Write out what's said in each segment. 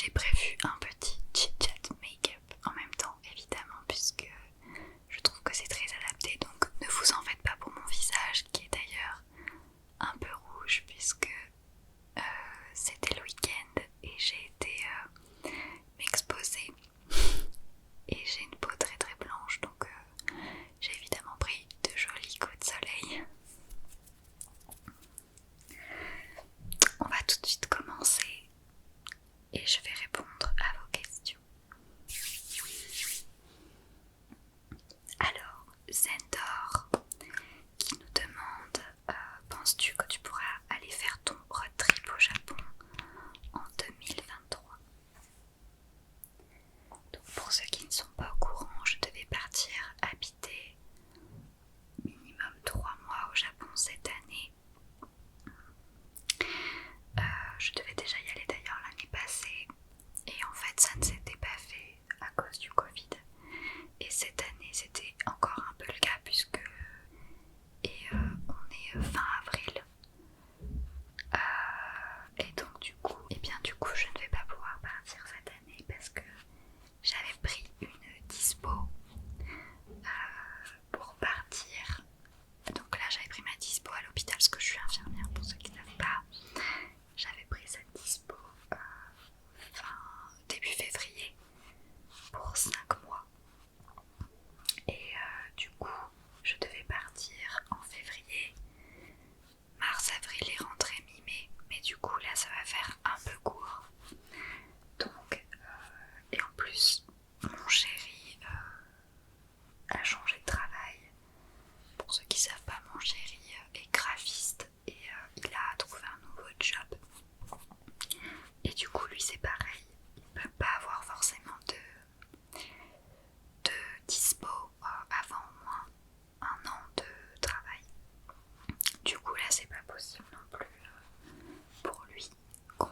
j'ai prévu un petit chit-chat make-up en même temps, évidemment, puisque je trouve que c'est très adapté. Donc ne vous en faites pas pour mon visage, qui est d'ailleurs un peu rouge, puisque c'était le week-end et j'ai été m'exposer. Et j'ai une peau très très blanche, donc j'ai évidemment pris de jolis coups de soleil. On va tout de suite commencer et je vais répondre à vos questions. Alors, Zendor qui nous demande penses-tu que tu pourras aller faire ton road trip au Japon en 2023? Donc pour ceux qui ne sont pas au courant, je devais partir habiter minimum 3 mois au Japon cette année. Je devais déjà y aller d'ailleurs l'année passée et en fait ça ne s'était pas fait à cause du Covid. Et cette année c'était encore un peu le cas puisque on est fin avril. Et donc du coup je ne vais pas pouvoir partir cette année parce que j'avais pris une dispo pour partir. Donc là j'avais pris ma dispo à l'hôpital parce que je suis infirmière pour ceux qui ne savent pas. J'avais pris cette dispo début février pour 5 mois. Et du coup je devais partir en février, mars, avril et rentrée mi-mai. Mais du coup là ça va faire un peu court. Donc et en plus mon chéri a changé de travail. Pour ceux qui ne savent pas, mon chéri est graphiste et il a trouvé un nouveau job. Et du coup lui c'est pareil, il ne peut pas avoir forcément de dispo avant au moins 1 an de travail. Du coup là c'est pas possible non plus pour lui qu'on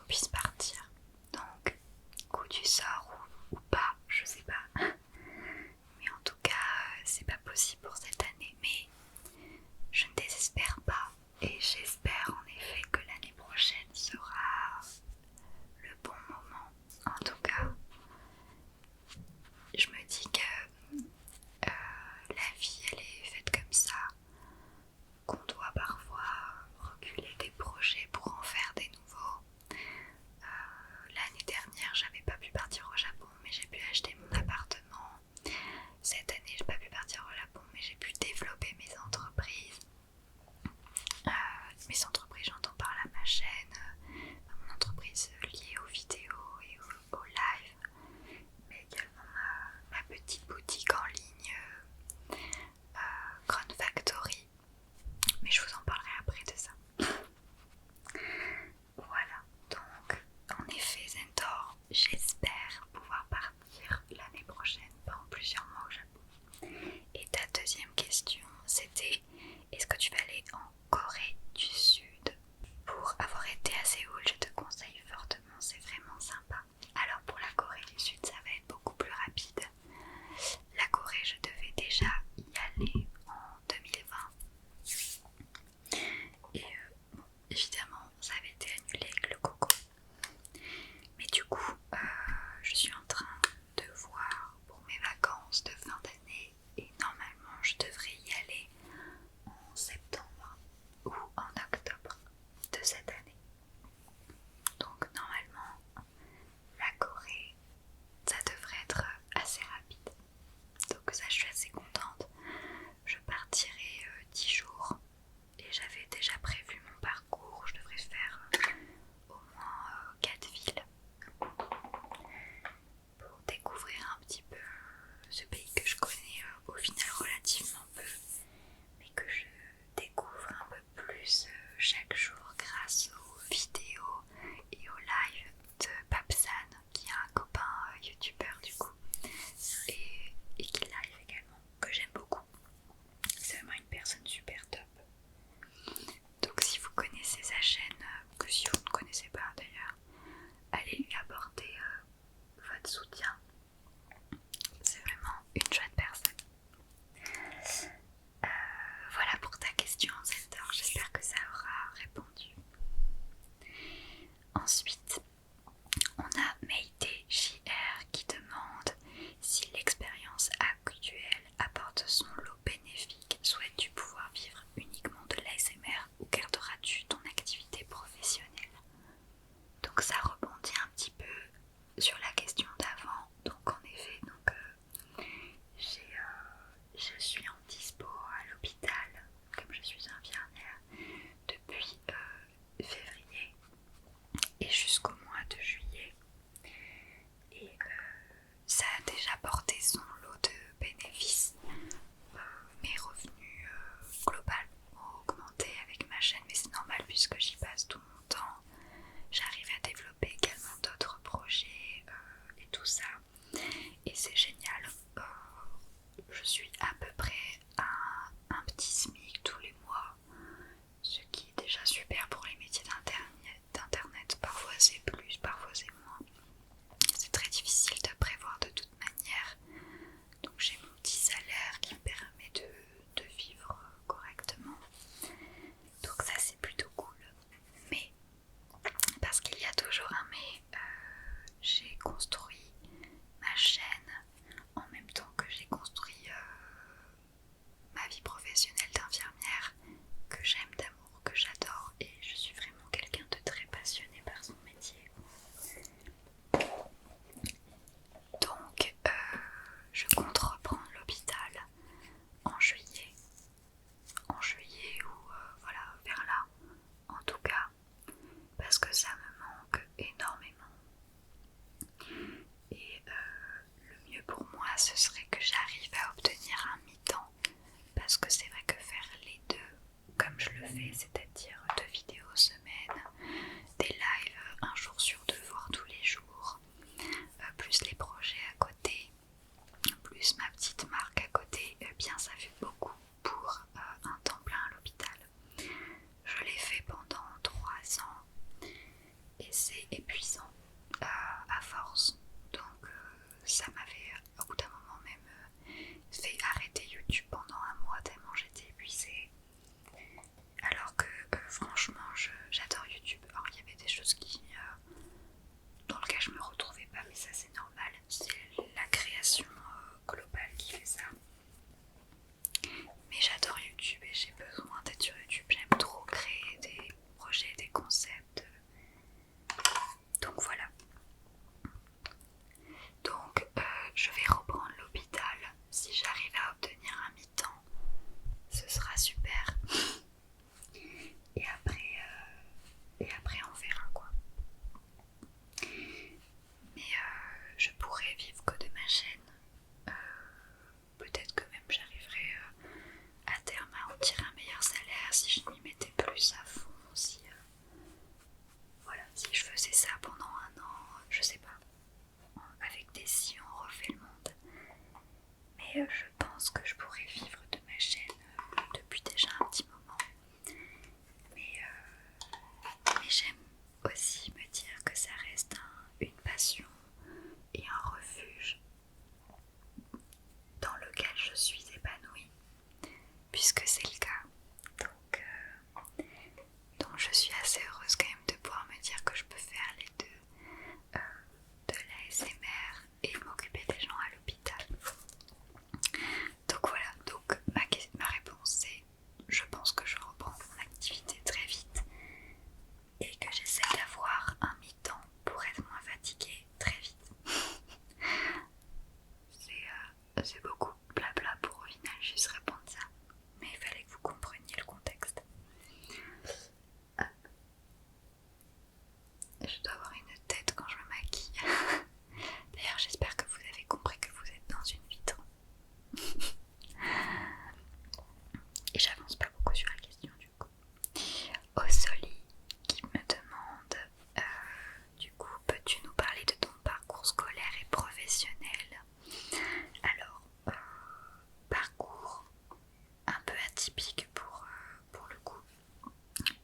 atypique pour le coup,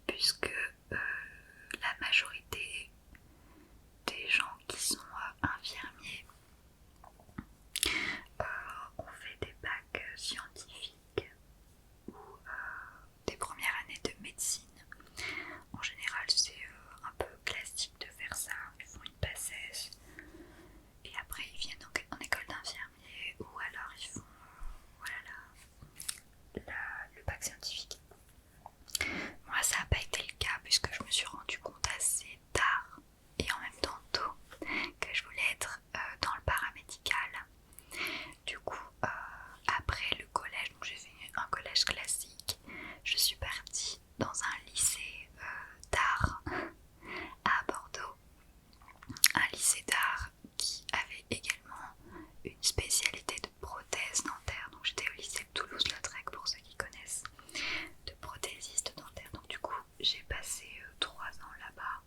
puisque la majorité des gens qui sont infirmiers ont fait des bacs scientifiques ou des premières années de médecine. En général, c'est un peu classique de faire ça. Ils font une PACES et après ils viennent en école d'infirmier, ou alors ils font le bac scientifique. Moi, ça n'a pas été le cas puisque je me suis rendu compte assez tard et en même temps tôt que je voulais être dans le paramédical. Du coup, après le collège, donc j'ai fait un collège classique, je suis partie dans un lycée d'art à Bordeaux, un lycée d'art qui avait également une spécialité de prothèse dentaire. Donc j'étais au lycée de Toulouse-Lautrec pour ceux qui connaissent, de prothésiste dentaire. Donc du coup j'ai passé 3 ans là-bas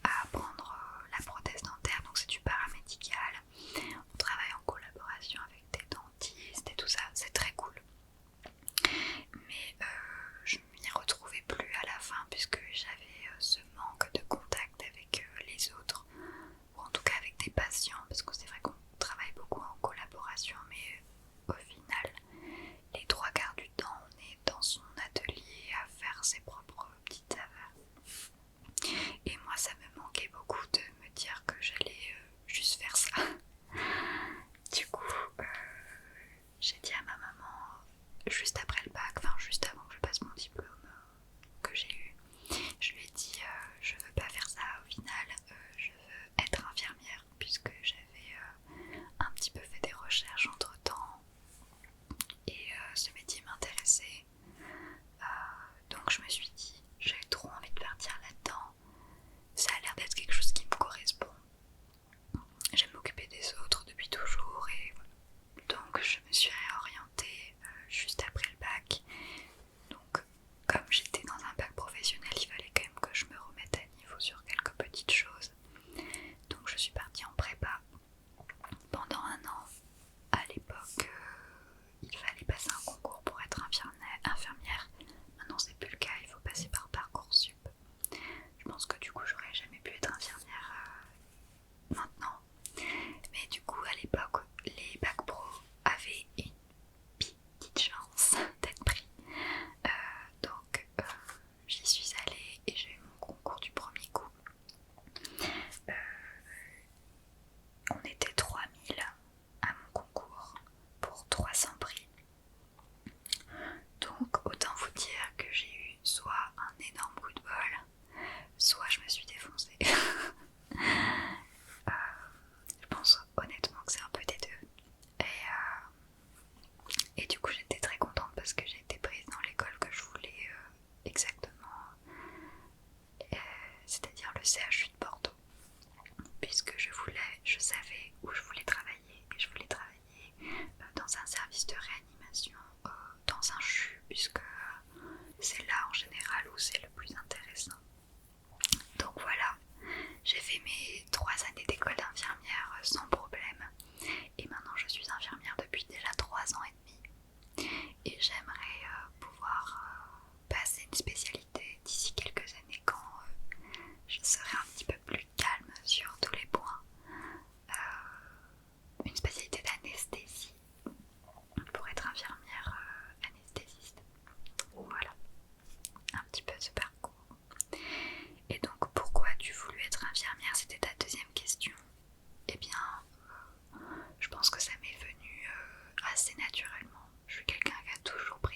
à apprendre la prothèse dentaire. Donc c'est du paramédical, on travaille en collaboration avec des dentistes et tout ça, c'est très cool. Mais je m'y retrouvais plus à la fin puisque j'avais ce manque de contact avec les autres, ou en tout cas avec des patients, parce que c'est vrai qu'on travaille beaucoup en collaboration, mais au final les 3/4 du temps on est dans son atelier à faire ses propres petites affaires. Et moi ça me manquait beaucoup de me dire que j'allais juste faire ça. Du coup j'ai dit à ma maman juste après le bac, enfin juste avant que je passe mon diplôme que j'ai eu, je lui ai dit je veux pas faire ça au final, je veux être infirmière, puisque j'avais un petit peu fait des recherches entre temps et ce métier m'intéressait. Donc je me suis dit j'ai trop envie de partir là-dedans, ça a l'air d'être quelque chose qui me correspond, j'aime m'occuper des autres depuis toujours et voilà. Donc je me suis réorientée juste après le bac. Donc comme j'étais dans un bac professionnel, il fallait quand même que je me remette à niveau sur quelques petites choses. Donc je suis partie en prépa pendant 1 an. À l'époque, il fallait passer un concours pour être infirmière. Maintenant c'est plus le cas, il faut passer par Parcoursup. Je pense que du coup j'aurais jamais pu être infirmière maintenant. Mais du coup à l'époque, les bacs pro avaient une petite chance d'être pris. Donc j'y suis allée et j'ai eu mon concours du premier coup. On était 3000 à mon concours pour 300 prix. Donc autant vous dire que j'ai eu soit un énorme coup de bol, soit je me suis défoncée. Je pense honnêtement que c'est un peu des deux. Et du coup j'étais très contente parce que j'ai été prise dans l'école que je voulais exactement, c'est-à-dire le CHU de Bordeaux, puisque je savais où je voulais travailler, et je voulais travailler dans un service de réanimation, dans un CHU, puisque c'est là en général où c'est le plus intéressant. Donc voilà, j'ai fait mes 3 années d'école d'infirmière sans problème, et maintenant je suis infirmière depuis déjà 3 ans et demi, et j'aimerais pouvoir passer une spécialité d'ici quelques années quand je serai un petit peu plus calme sur tous les points. Une spécialité d'anesthésie pour être infirmière anesthésiste. Voilà, un petit peu ce parcours. Et donc pourquoi as-tu voulu être infirmière? C'était ta deuxième question. Eh bien, je pense que ça m'est venu assez naturellement. Je suis quelqu'un qui a toujours pris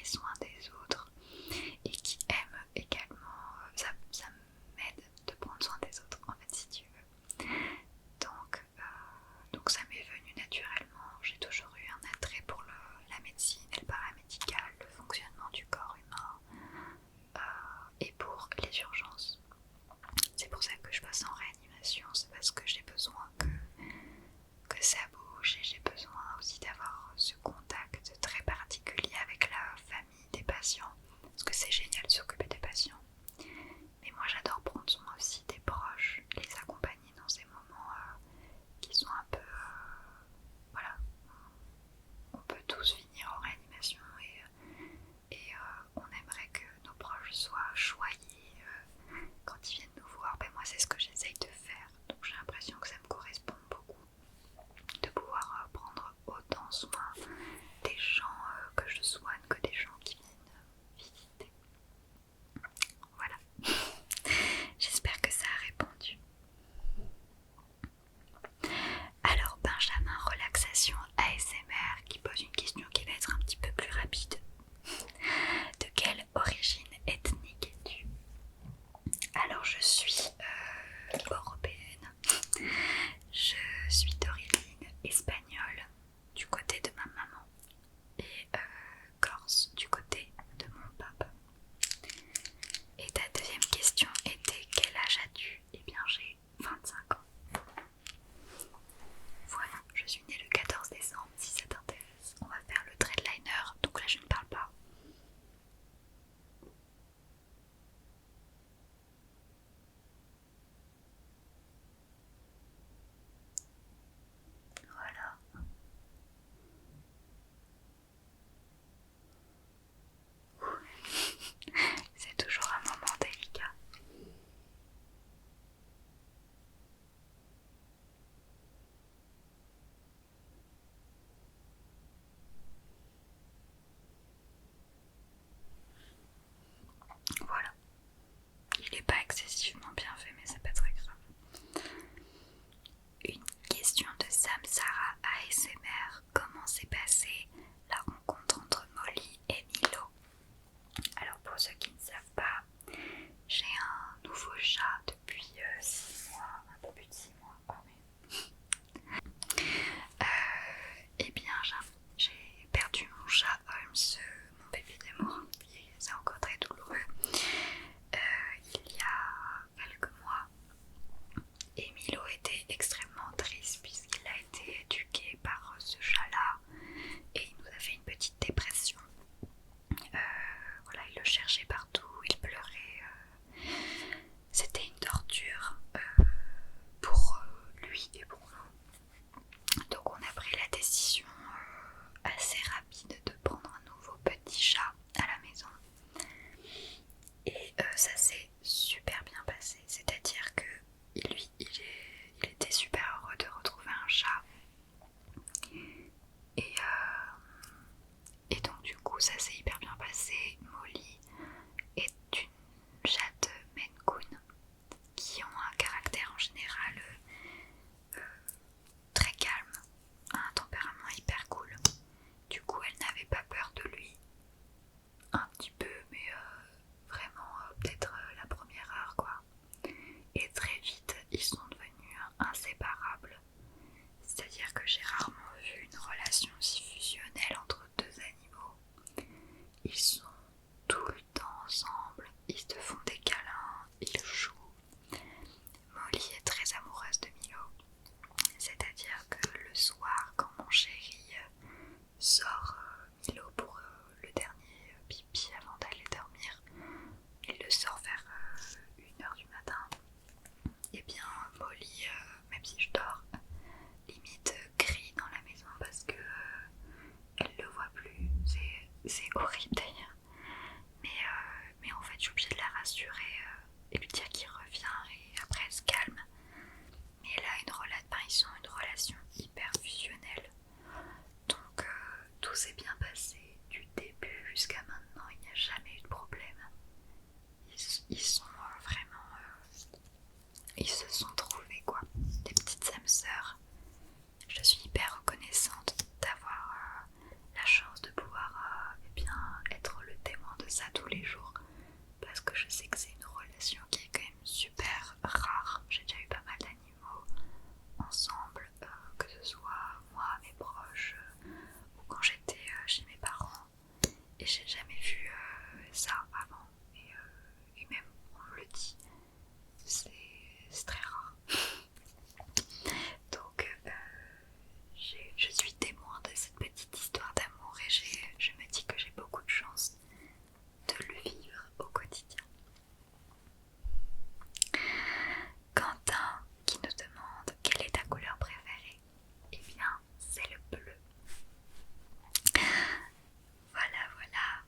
Ils sont tout le temps ensemble, ils se font des câlins, ils jouent. Molly est très amoureuse de Milo, c'est-à-dire que le soir, quand mon chéri sort Milo pour le dernier pipi avant d'aller dormir, il le sort vers 1h du matin. Et bien Molly, même si je dors, limite crie dans la maison parce que elle le voit plus. C'est horrible d'ailleurs. Mais en fait, je suis obligée de la rassurer et lui dire qu'il revient et après elle se calme. Mais là, ils sont une relation hyper fusionnelle. Donc tout s'est bien passé du début jusqu'à maintenant. Il n'y a jamais eu de problème. Ils sont vraiment... ils se sont trouvés quoi. Des petites âmes sœurs. Je suis hyper reconnaissante d'avoir la chance de pouvoir eh bien, être le témoin de ça tous les jours. Parce que je sais que c'est une relation qui est quand même super rare. J'ai déjà eu pas mal d'animaux ensemble, que ce soit moi, mes proches, ou quand j'étais chez mes parents. Et j'ai jamais vu ça avant. Et même, on me le dit, c'est très rare. Donc, je suis témoin de cette petite histoire d'amour et je me dis que j'ai beaucoup de chance de le vivre au quotidien. Quentin qui nous demande quelle est ta couleur préférée. Eh bien, c'est le bleu. Voilà, voilà.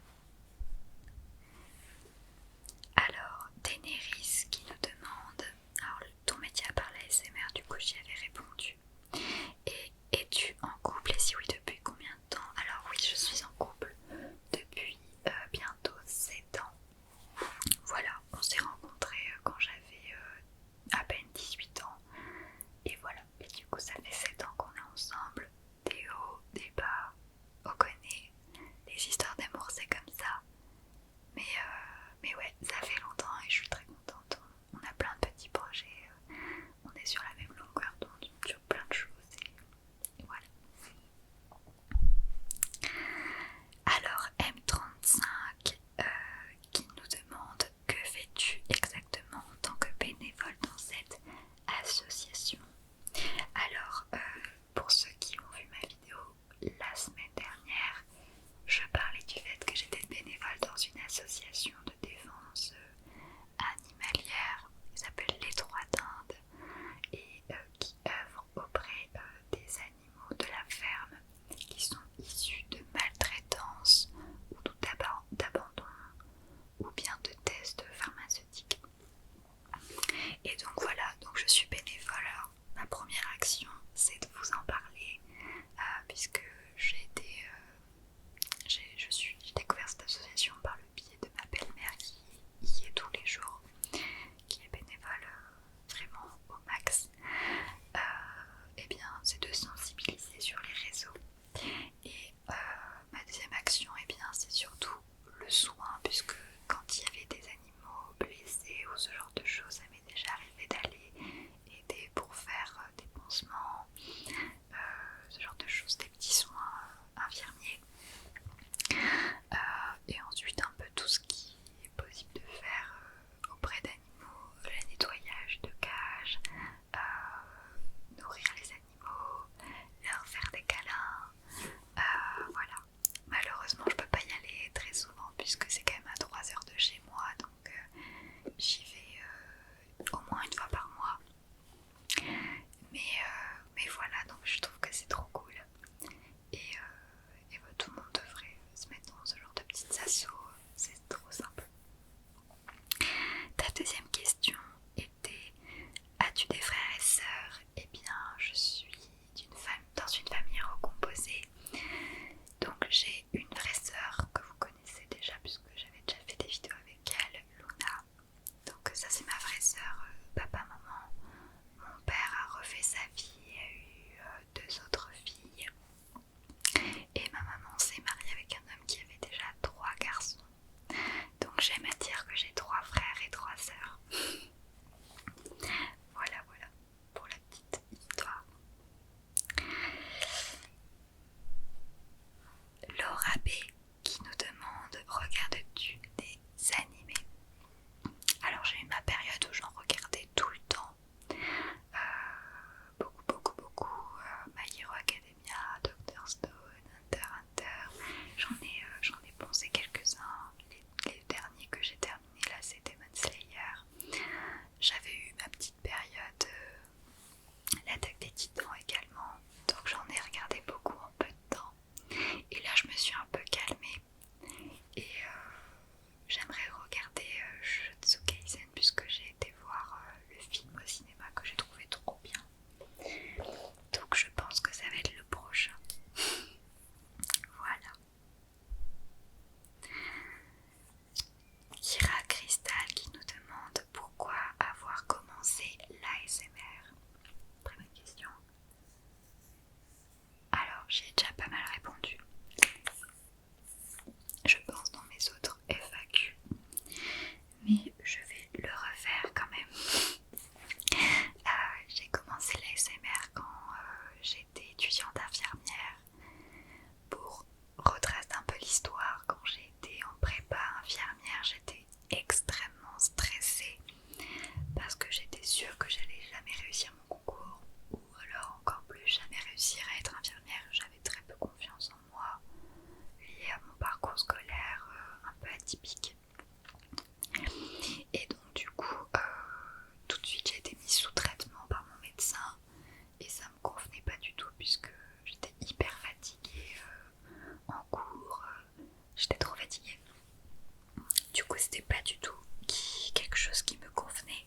j'étais trop fatiguée. Du coup c'était pas du tout quelque chose qui me convenait.